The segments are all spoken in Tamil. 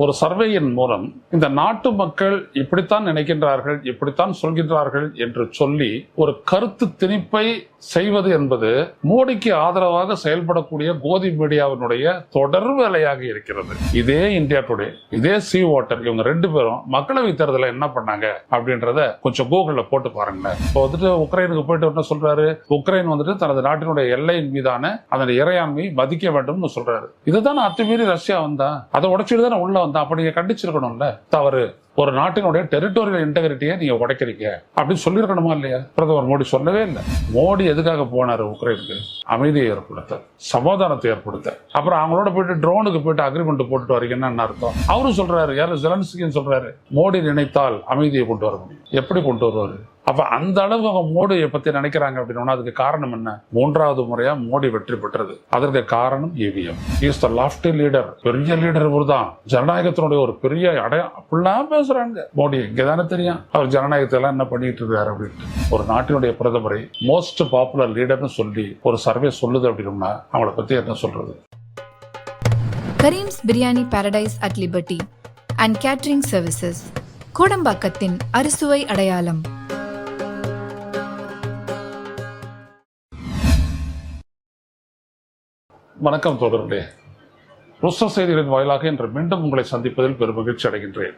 ஒரு சர்வேயின் மூலம் இந்த நாட்டு மக்கள் இப்படித்தான் நினைக்கின்றார்கள், இப்படித்தான் சொல்கின்றார்கள் என்று சொல்லி ஒரு கருத்து திணிப்பை செய்வது என்பது மோடிக்கு ஆதரவாக செயல்படக்கூடிய கோதி மீடியாவினுடைய தொடர் வேலையாக இருக்கிறது. இதே இந்தியா டுடே, இதே சி வாட்டர், இவங்க ரெண்டு பேரும் மக்களவை தேர்தலில் என்ன பண்ணாங்க அப்படின்றத கொஞ்சம் கூகுள்ல போட்டு பாருங்களேன். இப்போ வந்துட்டு உக்ரைனுக்கு போயிட்டு என்ன சொல்றாரு, உக்ரைன் வந்துட்டு தனது நாட்டினுடைய எல்லையின் மீதான அதனுடைய இறையாண்மையை மதிக்க வேண்டும் சொல்றாரு. இதுதான் அத்துமீறி ரஷ்யா வந்தா, அதை உடைச்சிட்டு தானே உள்ள வந்தா. அப்ப நீங்க கண்டிச்சிருக்கணும்ல. தவறு, ஒரு நாட்டினுடைய டெரிட்டோரியல் இன்டெகிரிட்டியை நீங்க உடைக்கிறீங்க அப்படின்னு சொல்லியிருக்கணுமா இல்லையா? பிரதமர் மோடி சொல்லவே இல்லை. மோடி எதுக்காக போனாரு உக்ரைனுக்கு? அமைதியை ஏற்படுத்த, சமாதானத்தை ஏற்படுத்த. அப்புறம் அவங்களோட போயிட்டு ட்ரோனுக்கு போயிட்டு அக்ரிமெண்ட் போட்டுட்டு வரீங்கன்னா என்ன அர்த்தம்? அவரும் சொல்றாரு, யாரு ஜெலன்ஸ்கின்னு சொல்றாரு, மோடி நினைத்தால் அமைதியை கொண்டு வர முடியும். எப்படி கொண்டு வருவாரு? அப்ப அந்த அளவு அவங்க மோடியை பத்தி நினைக்கிறாங்க அப்படின்னா அதுக்கு காரணம் என்ன? மூன்றாவது முறையா மோடி வெற்றி பெற்றது. அதற்கு காரணம் EVM. Is the lofty leader. பெரிய லீடர் இவர்தான். ஜனநாயகத்தினுடைய ஒரு பெரிய அப்படிலாம் பேசுறாங்க. மோடி இங்கதானே தெரியும் அவர் ஜனநாயகத்தை எல்லாம் என்ன பண்ணிட்டு இருக்காரு அப்படின்ட்டு. ஒரு நாட்டினுடைய பிரதமரை மோஸ்ட் பாப்புலர் லீடர்னு சொல்லி ஒரு சர்வே சொல்லுது அப்படின்னா அவங்கள பத்தி என்ன சொல்றது? Karim's biryani paradise at Liberty and catering services, கோடம்பாக்கத்தின் அறுசுவை அடையாளம். வணக்கம் தோழர்களே, ருஷ்ய செய்திகளின் வாயிலாக இன்று மீண்டும் உங்களை சந்திப்பதில் பெரும் மகிழ்ச்சி அடைகின்றேன்.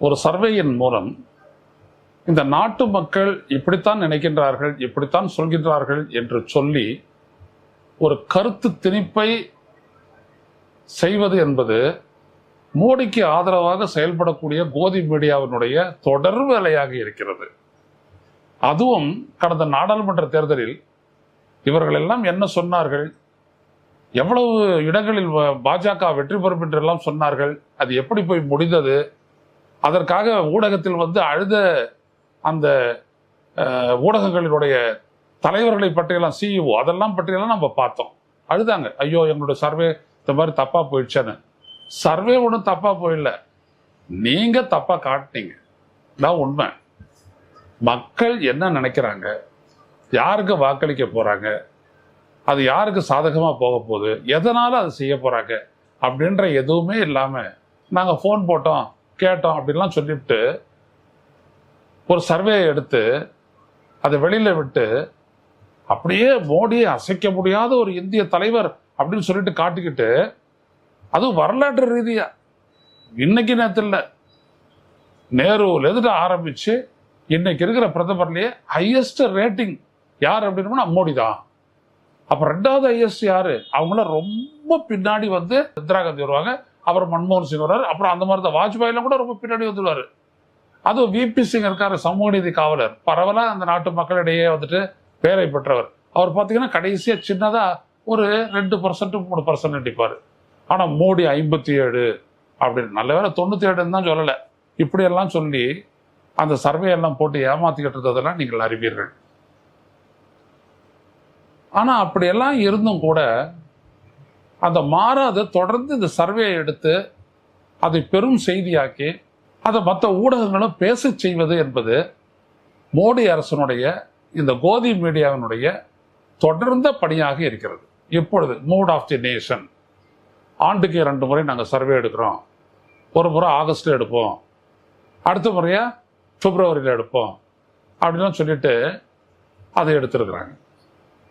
ஒரு சர்வேயின் மூலம் இந்த நாட்டு மக்கள் இப்படித்தான் நினைக்கின்றார்கள், இப்படித்தான் சொல்கின்றார்கள் என்று சொல்லி ஒரு கருத்து திணிப்பை செய்வது என்பது மோடிக்கு ஆதரவாக செயல்படக்கூடிய கோதி மீடியாவினுடைய தொடர் வேலையாக இருக்கிறது. அதுவும் கடந்த நாடாளுமன்ற தேர்தலில் இவர்கள் எல்லாம் என்ன சொன்னார்கள், எவ்வளவு இடங்களில் பாஜக வெற்றி பெறும் என்றெல்லாம் சொன்னார்கள், அது எப்படி போய் முடிந்தது, அதற்காக ஊடகத்தில் அழுத அந்த ஊடகங்களினுடைய தலைவர்களை பற்றியெல்லாம், CEO அதெல்லாம் பற்றியெல்லாம் நம்ம பார்த்தோம். அழுதாங்க, ஐயோ எங்களுடைய சர்வே இந்த மாதிரி தப்பா போயிடுச்சேன்னு. சர்வே ஒன்றும் தப்பா போயிடல, நீங்க தப்பா காட்டினீங்க. நான் உண்மை. மக்கள் என்ன நினைக்கிறாங்க, யாருக்கு வாக்களிக்க போறாங்க, அது யாருக்கு சாதகமா போக போகுது, எதனால அது செய்ய போறாங்க அப்படின்ற எதுவுமே இல்லாம நாங்க போன் போட்டோம் கேட்டோம் அப்படின்லாம் சொல்லிவிட்டு ஒரு சர்வே எடுத்து அதை வெளியில விட்டு அப்படியே மோடியை அசைக்க முடியாத ஒரு இந்திய தலைவர் அப்படின்னு சொல்லிட்டு காட்டிக்கிட்டு, அதுவும் வரலாற்று ரீதியா இன்னைக்கு நேரத்தில் நேருல இருந்து ஆரம்பிச்சு இன்னைக்கு இருக்கிற பிரதமர்லயே ஹையஸ்ட் ரேட்டிங் யார் அப்படின்னா மோடி தான். அப்ப ரெண்டாவது ஹையஸ்ட் யாரு? அவங்கள ரொம்ப பின்னாடி இந்திரா காந்தி வருவாங்க, அப்புறம் மன்மோகன் சிங் வருவார், அப்புறம் அந்த மாதிரி தான் வாஜ்பாயெல்லாம் கூட ரொம்ப பின்னாடி வந்துடுவாரு. அதுவும் VP சிங் இருக்காரு, சமூக நீதி காவலர், பரவலா அந்த நாட்டு மக்களிடையே பேரை பெற்றவர். அவர் பார்த்தீங்கன்னா கடைசியா சின்னதா ஒரு 2% 3% அடிப்பாரு. ஆனா மோடி 57 அப்படின்னு, நல்ல வேலை 97 தான் சொல்லலை. இப்படியெல்லாம் சொல்லி அந்த சர்வே எல்லாம் போட்டு ஏமாத்திக்கிட்டு இருந்ததெல்லாம் நீங்கள் அறிவீர்கள். ஆனா அப்படியெல்லாம் இருந்தும் கூட அந்த மாறாத தொடர்ந்து இந்த சர்வே எடுத்து அதை பெரும் செய்தியாக்கி அதை மற்ற ஊடகங்களும் பேச செய்வது என்பது மோடி அரசனுடைய இந்த கோதி மீடியாவினுடைய தொடர்ந்த பணியாக இருக்கிறது. இப்பொழுது மூட் ஆஃப் தி நேஷன், ஆண்டுக்கு 2 முறை நாங்கள் சர்வே எடுக்கிறோம். ஒரு முறை ஆகஸ்ட்ல எடுப்போம், அடுத்த முறையா பிப்ரவரியில் எடுப்போம் அப்படின்லாம் சொல்லிட்டு அதை எடுத்திருக்கிறாங்க.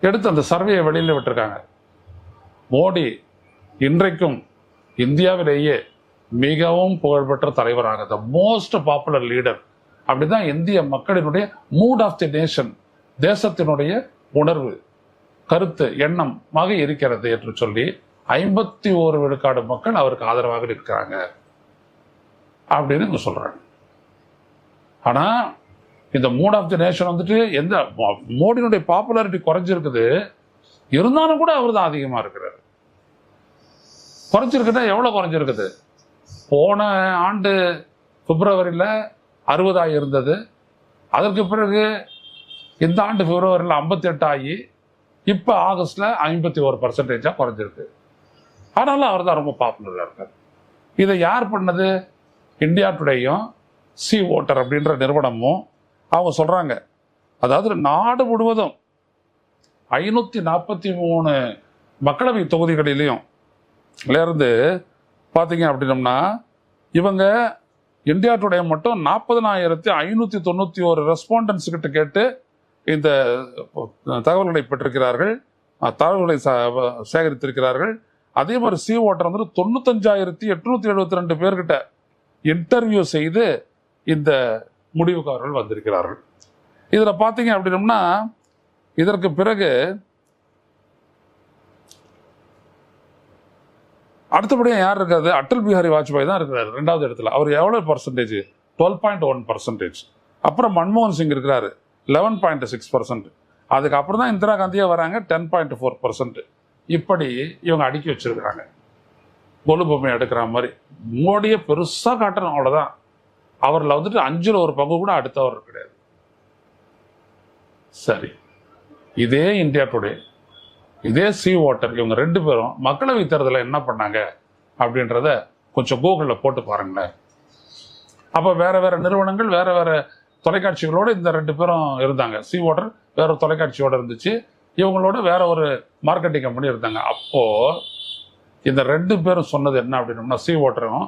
எடுத்து அந்த சர்வேயை வெளியில விட்டுருக்காங்க. மோடி இன்றைக்கும் இந்தியாவிலேயே மிகவும் புகழ்பெற்ற தலைவராக, த மோஸ்ட் பாப்புலர் லீடர் அப்படிதான் இந்திய மக்களினுடைய மூட் ஆஃப் தி நேஷன், தேசத்தினுடைய உணர்வு, கருத்து, எண்ணமாக இருக்கிறது என்று சொல்லி 51 விழுக்காடு மக்கள் அவருக்கு ஆதரவாக இருக்கிறாங்க அப்படின்னு சொல்றாங்க. ஆனா இந்த மூட் ஆஃப் தி நேஷன் எந்த மோடியினுடைய பாப்புலாரிட்டி குறைஞ்சிருக்குது, இருந்தாலும் கூட அவர் தான் அதிகமா இருக்கிறார். குறைஞ்சிருக்குன்னா எவ்வளவு குறைஞ்சிருக்குது? போன ஆண்டு பிப்ரவரியில் 60 இருந்தது, அதற்கு பிறகு இந்த ஆண்டு பிப்ரவரியில் 58 ஆகி இப்ப ஆகஸ்ட்ல 51% குறைஞ்சிருக்கு. ஆனாலும் அவர் தான் ரொம்ப பாப்புலரா இருக்கார். இதை யார் பண்ணது? இந்தியா டுடேயும் சி வாட்டர் அப்படின்ற நிறுவனமும் அவங்க சொல்றாங்க. அதாவது நாடு முழுவதும் 543 மக்களவை தொகுதிகளிலையும் இருந்து பார்த்தீங்க அப்படின்னம்னா இவங்க இந்தியா டுடே மட்டும் 40,591 ரெஸ்பாண்டன்ஸ் கிட்ட கேட்டு இந்த தகவல்களை பெற்றிருக்கிறார்கள், தகவல்களை சேகரித்திருக்கிறார்கள். அதே மாதிரி சி வாட்டர் வந்து 95,872 பேர்கிட்ட இன்டர்வியூ செய்து இந்த முடிவுக்கு அவர்கள் வந்திருக்கிறார்கள். இதில் பார்த்தீங்க அப்படின்னம்னா இதற்கு பிறகு அடுத்தபடியாக யார் இருக்காது? அடல் பிஹாரி வாஜ்பாய் தான் இருக்கிறாரு 2வது இடத்துல. அவர் எவ்வளோ பர்சன்டேஜ்? 12.1%. அப்புறம் மன்மோகன் சிங் இருக்கிறாரு 11.6%. அதுக்கப்புறம் தான் இந்திரா காந்தியே வராங்க 10.4%. இப்படி இவங்க அடுக்கி வச்சிருக்கிறாங்க. கொலு பொம்மை எடுக்கிற மாதிரி மோடியை பெருசாக காட்டுறோம், அவ்வளோதான். அவரில் வந்துட்டு 5ல் 1 பங்கு கூட அடுத்தவர் கிடையாது. சரி, இதே இந்தியா டுடே, இதே சி வாட்டர், இவங்க 2 பேரும் மக்களவை தேர்தலில் என்ன பண்ணாங்க அப்படின்றத கொஞ்சம் கூகுளில் போட்டு பாருங்களேன். அப்போ வேற வேற நிறுவனங்கள், வேற வேற தொலைக்காட்சிகளோடு இந்த 2 பேரும் இருந்தாங்க. சி வாட்டர் வேற ஒரு தொலைக்காட்சியோட இருந்துச்சு, இவங்களோட வேற ஒரு மார்க்கெட்டிங் கம்பெனி இருந்தாங்க. அப்போ இந்த 2 பேரும் சொன்னது என்ன அப்படின்னோம்னா, சி வாட்டரும்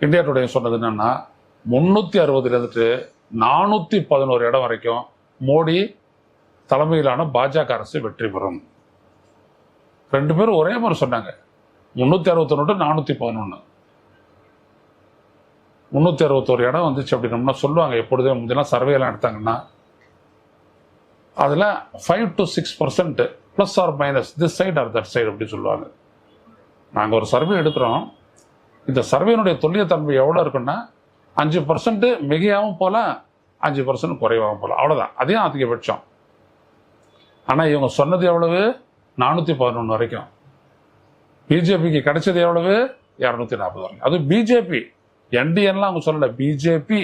இந்தியா டுடேயும் சொன்னது என்னன்னா 360 இருந்துட்டு 411 இடம் வரைக்கும் மோடி தலைமையிலான பாஜக அரசு வெற்றி பெறும். 2 பேரும் ஒரே மாதிரி சொன்னாங்க. 361 411 361 இடம் வந்துச்சு அப்படின்னோம்னா சொல்லுவாங்க. எப்பொழுதே முன்னெல்லாம் சர்வேலாம் எடுத்தாங்கன்னா அதில் 5 to 6% plus or minus this side or that side அப்படி சொல்லுவாங்க. நாங்கள் ஒரு சர்வே எடுக்கிறோம், இந்த சர்வேனுடைய துல்லியத்தன்மை எவ்வளோ இருக்குன்னா 5% மிகையாகவும் போகலாம், 5% குறைவாகவும் போகலாம், அவ்வளோதான். அதையும் அதிகபட்சம். ஆனால் இவங்க சொன்னது எவ்வளவு? 411 வரைக்கும். பிஜேபிக்கு கிடைச்சது எவ்வளவு? 240 வரைக்கும். அது பிஜேபி, என்டிஎன்லாம் அவங்க சொல்லலை, பிஜேபி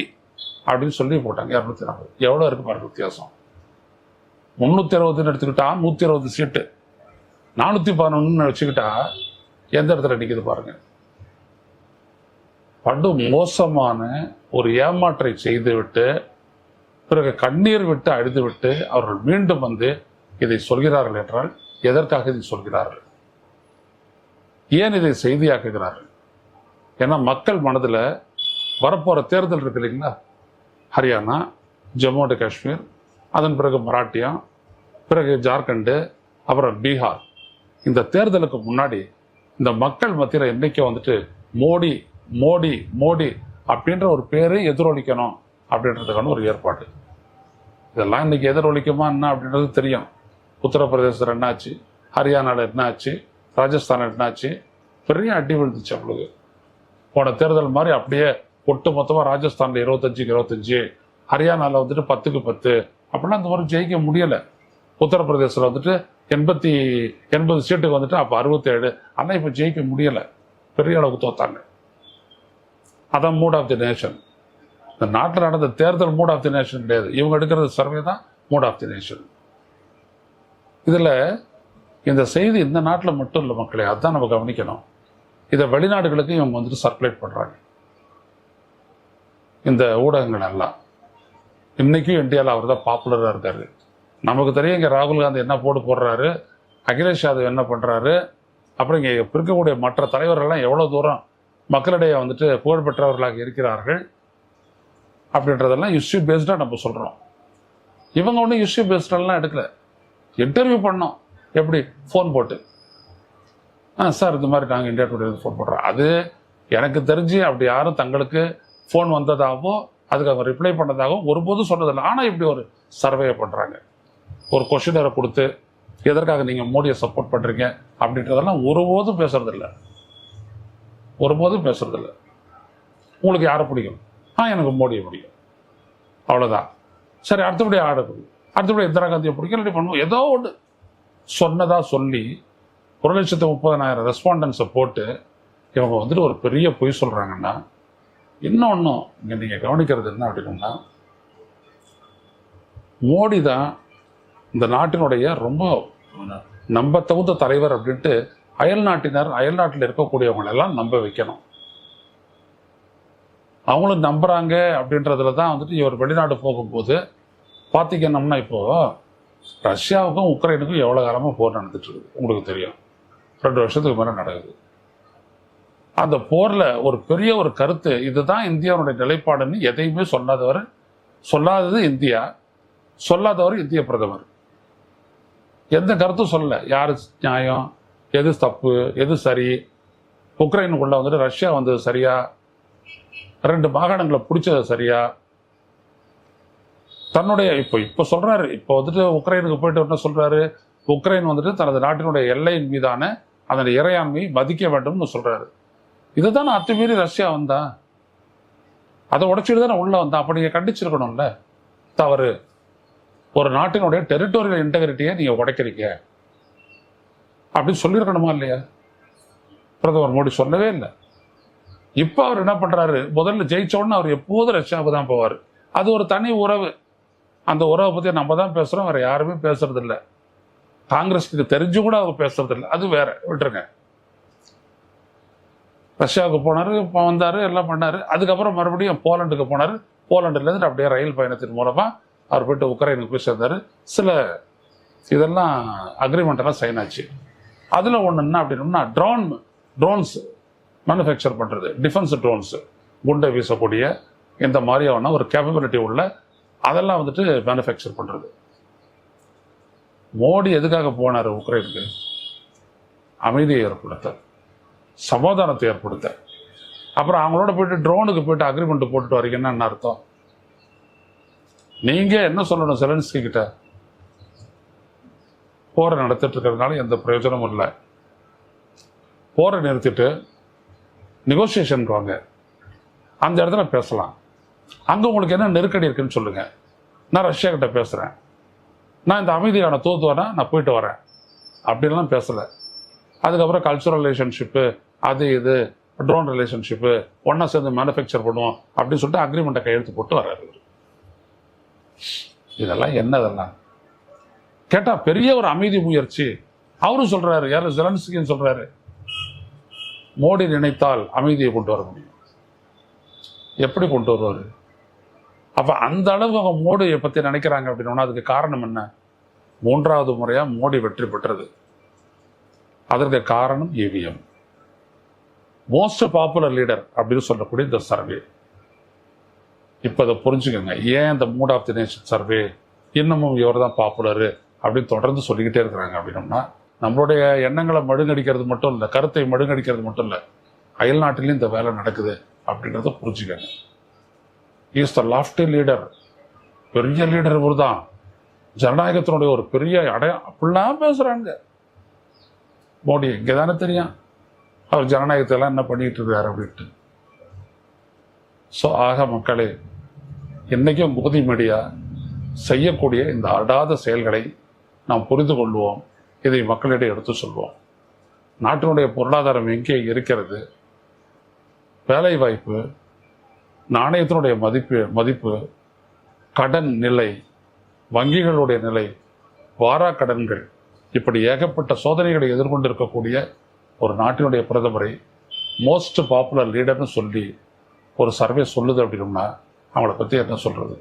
அப்படின்னு சொல்லி போட்டாங்க 240. எவ்வளோ இருக்கு பாருங்க வித்தியாசம். 360 எடுத்துக்கிட்டா 120 சீட்டு, 411 வச்சுக்கிட்டா எந்த இடத்துல நிற்குது பாருங்க. படு மோசமான ஒரு ஏமாற்றை செய்துவிட்டு பிறகு கண்ணீர் விட்டு அழுது விட்டு அவர்கள் மீண்டும் வந்து இதை சொல்கிறார்கள் என்றால் எதற்காக இதை சொல்கிறார்கள்? ஏன் இதை செய்தியாக்குகிறார்கள்? ஏன்னா மக்கள் மனதில் வரப்போற தேர்தல் இருக்கு இல்லைங்களா, ஹரியானா, ஜம்மு அண்ட் காஷ்மீர், அதன் பிறகு மராட்டியம், பிறகு ஜார்க்கண்டு, அப்புறம் பீகார். இந்த தேர்தலுக்கு முன்னாடி இந்த மக்கள் மத்தியில் என்னைக்கு வந்துட்டு மோடி மோடி மோடி அப்படின்ற ஒரு பேரை எதிரொலிக்கணும் அப்படின்றதுக்கான ஒரு ஏற்பாடு. இதெல்லாம் இன்னைக்கு எதிரொலிக்குமா என்ன அப்படின்றது தெரியும். உத்தரப்பிரதேசத்தில் என்னாச்சு, ஹரியானாவில் என்னாச்சு, ராஜஸ்தானில் என்னாச்சு, பெரிய அடி விழுந்துச்சு அவங்களுக்கு. போன தேர்தல் மாதிரி அப்படியே ஒட்டு மொத்தமாக ராஜஸ்தானில் 25க்கு 25, ஹரியானாவில் வந்துட்டு 10க்கு 10 அப்படின்னா அந்த மாதிரி ஜெயிக்க முடியலை. உத்தரப்பிரதேசத்தில் வந்துட்டு 80 சீட்டுக்கு வந்துட்டு அப்போ 67, ஆனால் இப்போ ஜெயிக்க முடியலை, பெரிய அளவுக்கு தோத்தாங்க. அதான் மூட் ஆஃப் தி நேஷன். இந்த நாட்டில் நடந்த தேர்தல் மூட் ஆஃப் தி நேஷன் கிடையாது, இவங்க எடுக்கிறது சர்வே தான் மூட் ஆஃப் தி நேஷன். இதில் இந்த செய்தி இந்த நாட்டில் மட்டும் இல்லை மக்களே, அதுதான் நம்ம கவனிக்கணும். இதை வெளிநாடுகளுக்கு இவங்க வந்துட்டு சர்க்குலேட் பண்ணுறாங்க. இந்த ஊடகங்கள் எல்லாம் இன்னைக்கும் இந்தியாவில் அவர் தான் பாப்புலராக இருக்காரு. நமக்கு தெரியும் இங்கே ராகுல் காந்தி என்ன போடுறாரு, அகிலேஷ் யாதவ் என்ன பண்ணுறாரு, அப்புறம் இங்கே இருக்கக்கூடிய மற்ற தலைவர்கள்லாம் எவ்வளோ தூரம் மக்களிடையே வந்துட்டு புகழ்பெற்றவர்களாக இருக்கிறார்கள் அப்படின்றதெல்லாம் இஷ்யூ பேஸ்டாக நம்ம சொல்கிறோம். இவங்க ஒன்றும் இஷ்யூ பேஸ்டெல்லாம் எடுக்கல, இன்டர்வியூ பண்ணோம். எப்படி? ஃபோன் போட்டு, சார் இந்த மாதிரி நாங்கள் இந்தியா டுடே ஃபோன் போடுறோம். அது எனக்கு தெரிஞ்சு அப்படி யாரும் தங்களுக்கு ஃபோன் வந்ததாகவோ அதுக்கு அவங்க ரிப்ளை பண்ணதாகவும் ஒருபோதும் சொன்னதில்லை. ஆனால் இப்படி ஒரு சர்வே பண்ணுறாங்க, ஒரு கொஸ்டினரை கொடுத்து எதற்காக நீங்கள் மோடியை சப்போர்ட் பண்ணுறீங்க அப்படின்றதெல்லாம் ஒருபோதும் பேசுறதில்லை, ஒருபோதும் பேசுறதில்லை. உங்களுக்கு யாரை பிடிக்கும்? எனக்கு மோடியை பிடிக்கும், அவ்வளோதான். சரி, அடுத்தபடி அடுத்தபடி இந்திரா காந்தியை பிடிக்கும், ரெடி பண்ணுவோம். ஏதோ ஒன்று சொன்னதா சொல்லி 1,30,000 ரெஸ்பாண்டன்ஸை போட்டு இவங்க வந்துட்டு ஒரு பெரிய பொய் சொல்கிறாங்கன்னா, இன்னொன்றும் இங்கே நீங்கள் கவனிக்கிறது என்ன அப்படின்னா, மோடி தான் இந்த நாட்டினுடைய ரொம்ப நம்ப தகுந்த தலைவர் அப்படின்ட்டு அயல்நாட்டில் இருக்கக்கூடியவங்க எல்லாம் நம்ப வைக்கணும். அவங்களும் நம்புறாங்க அப்படின்றதுல தான் வந்துட்டு இவர் வெளிநாடு போகும்போது பார்த்தீங்கன்னா, இப்போ ரஷ்யாவுக்கும் உக்ரைனுக்கும் எவ்வளோ காலமாக போர் நடந்துட்டு இருக்குது உங்களுக்கு தெரியும். 2 வருஷத்துக்கு மேலே நடக்குது. அந்த போர்ல ஒரு பெரிய ஒரு கருத்து, இதுதான் இந்தியாவுடைய நிலைப்பாடுன்னு எதையுமே சொல்லாதது இந்தியா, சொல்லாதவர் இந்திய பிரதமர். எந்த கருத்தும் சொல்லல. யாரு நியாயம், எது தப்பு, எது சரி, உக்ரைனுக்குள்ள வந்துட்டு ரஷ்யா வந்தது சரியா, 2 மாகாணங்களை பிடிச்சது சரியா, தன்னுடைய இப்ப சொல்றாரு. இப்போ வந்துட்டு உக்ரைனுக்கு போயிட்டு என்ன சொல்றாரு, உக்ரைன் வந்துட்டு தனது நாட்டினுடைய எல்லையின் மீதான அதனுடைய இறையாண்மையை மதிக்க வேண்டும்னு சொல்றாரு. இதுதான் அத்துமீறி ரஷ்யா வந்தா, அதை உடைச்சிட்டு தானே உள்ள வந்தா. அப்ப நீங்க கண்டிச்சிருக்கணும்ல. தவறு. ஒரு நாட்டினுடைய டெரிட்டோரியல் இன்டெகிரிட்டியை நீங்க உடைக்கிறீங்க அப்படின்னு சொல்லியிருக்கணுமா இல்லையா? பிரதமர் மோடி சொல்லவே இல்லை. இப்ப அவர் என்ன பண்றாரு, முதல்ல ஜெயிச்சோன்னு அவர் எப்போதும் ரஷ்யாவுக்கு தான் போவார். அது ஒரு தனி உறவு. அந்த உறவை பத்தி நம்ம தான் பேசுறோம், வேற யாருமே பேசுறது இல்லை. காங்கிரஸுக்கு தெரிஞ்சு கூட அவங்க பேசுறது இல்லை. அது வேற, விட்டுருங்க. ரஷ்யாவுக்கு போனாரு, வந்தாரு, எல்லாம் பண்ணாரு. அதுக்கப்புறம் மறுபடியும் போலண்டுக்கு போனாரு. போலண்டுல இருந்து அப்படியே ரயில் பயணத்தின் மூலமா அவர் போயிட்டு உக்ரைனுக்கு போய் சேர்ந்தாரு. சில இதெல்லாம் அக்ரிமெண்ட் எல்லாம் சைன் ஆச்சு. அதுல ஒண்ணு என்ன அப்படின்னா, ட்ரோன்ஸ் மேனுஃபேக்சர் பண்றது, டிஃபென்ஸ் ட்ரோன்ஸ், குண்டை வீசக்கூடிய இந்த மாதிரியான ஒரு கேப்பபிலிட்டி உள்ள அதெல்லாம் வந்துட்டு மேனுஃபேக்சர் பண்றது. மோடி எதுக்காக போனாரு உக்ரைனுக்கு? அமைதியை ஏற்படுத்த, சமாதானத்தை ஏற்படுத்த. அப்புறம் அவங்களோட போயிட்டு ட்ரோனுக்கு போயிட்டு அக்ரிமெண்ட் போட்டுட்டு வரீங்கன்னா என்ன அர்த்தம்? நீங்க என்ன சொல்லணும் செலன்ஸ்கி கிட்ட? போரை நடத்திட்டு இருக்கிறதுனால எந்த பிரயோஜனமும் இல்லை. போரை நிறுத்திட்டு நெகோசியேஷன் வாங்க, அந்த இடத்துல பேசலாம். அங்க உங்களுக்கு என்ன நெருக்கடி இருக்குன்னு சொல்லுங்க. நான் ரஷ்யா கிட்ட பேசுறேன், நான் இந்த அமைதியான தோத்துவேனா, நான் போயிட்டு வரேன் அப்படின்லாம் பேசல. அதுக்கப்புறம் கல்ச்சுரல் ரிலேஷன்ஷிப்பு, அது இது ட்ரோன் ரிலேஷன்ஷிப்பு, ஒன்னா சேர்ந்து மேனுஃபேக்சர் பண்ணுவோம் அப்படின்னு சொல்லிட்டு அக்ரிமெண்ட்டை கையெழுத்து போட்டு வர்றாரு. இதெல்லாம் என்னதெல்லாம் கேட்டா பெரிய ஒரு அமைதி முயற்சி. அவரும் சொல்றாரு, யாரு ஜெலன்ஸ்கின்னு சொல்றாரு, மோடி நினைத்தால் அமைதியை கொண்டு வர முடியும். எப்படி கொண்டு வருவாரு? அப்ப அந்த அளவுக்கு அவங்க மோடியை பத்தி நினைக்கிறாங்க அப்படின்னா அதுக்கு காரணம் என்ன? 3வது முறையா மோடி வெற்றி பெற்றது. அதற்கு காரணம் EVM, மோஸ்ட் பாப்புலர் லீடர் அப்படின்னு சொல்லக்கூடிய இந்த சர்வே. இப்ப அதை புரிஞ்சுக்கோங்க. ஏன் இந்த mood of the nation survey இன்னமும் இவர் தான் பாப்புலரு அப்படின்னு தொடர்ந்து சொல்லிக்கிட்டே இருக்கிறாங்க அப்படின்னோம்னா, நம்மளுடைய எண்ணங்களை மழுங்கடிக்கிறது மட்டும் இல்லை, கருத்தை மழுங்கடிக்கிறது மட்டும் இல்லை, அயல் நாட்டிலையும் இந்த வேலை நடக்குது அப்படின்றத புரிஞ்சுக்கங்க. இஸ் த லாஃப்டி லீடர், பெரிய லீடர் இவர் தான், ஜனநாயகத்தினுடைய ஒரு பெரிய அப்படிலாம் பேசுறாங்க. மோடி இங்கே தானே தெரியும் அவர் ஜனநாயகத்தை எல்லாம் என்ன பண்ணிட்டு இருக்காரு அப்படின்ட்டு. ஸோ ஆக மக்களே, இன்னைக்கும் மோடி மீடியா செய்யக்கூடிய இந்த அடாத செயல்களை நாம் புரிந்து கொள்வோம், இதை மக்களிடையே எடுத்து சொல்வோம். நாட்டினுடைய பொருளாதாரம் எங்கே இருக்கிறது, வேலை வாய்ப்பு, நாணயத்தினுடைய மதிப்பு, கடன் நிலை, வங்கிகளுடைய நிலை, வாரா கடன்கள், இப்படி ஏகப்பட்ட சோதனைகளை எதிர்கொண்டிருக்கக்கூடிய ஒரு நாட்டினுடைய பிரதமரை மோஸ்ட் பாப்புலர் லீடர்னு சொல்லி ஒரு சர்வே சொல்லுது அப்படின்னா அவங்கள பத்தி என்ன சொல்றது?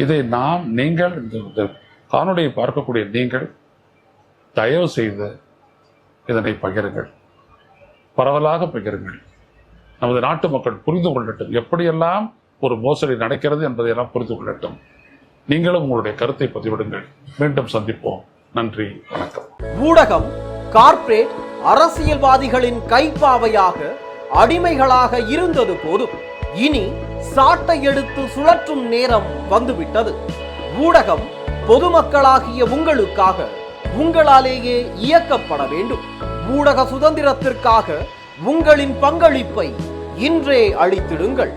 இதை நீங்கள் இந்த காணொலியை பார்க்கக்கூடிய நீங்கள் தயவு செய்து இதனை பகிருங்கள், பரவலாக பகிருங்கள். நமது நாட்டு மக்கள் புரிந்து கொள்ளட்டும், எப்படியெல்லாம் ஒரு மோசடி நடக்கிறது என்பதையெல்லாம் புரிந்து கொள்ளட்டும். நீங்களும் உங்களுடைய கருத்தை பதிவிடுங்கள். மீண்டும் சந்திப்போம். நன்றி, வணக்கம். ஊடகம் கார்ப்பரேட் அரசியல்வாதிகளின் கைப்பாவையாக அடிமைகளாக இருந்தது போதும், இனி சாட்டை எடுத்து சுழற்றும் நேரம் வந்துவிட்டது. ஊடகம் பொதுமக்களாகிய உங்களுக்காக, உங்களாலேயே இயக்கப்பட வேண்டும். ஊடக சுதந்திரத்திற்காக உங்களின் பங்களிப்பை இன்றே அளித்திடுங்கள்.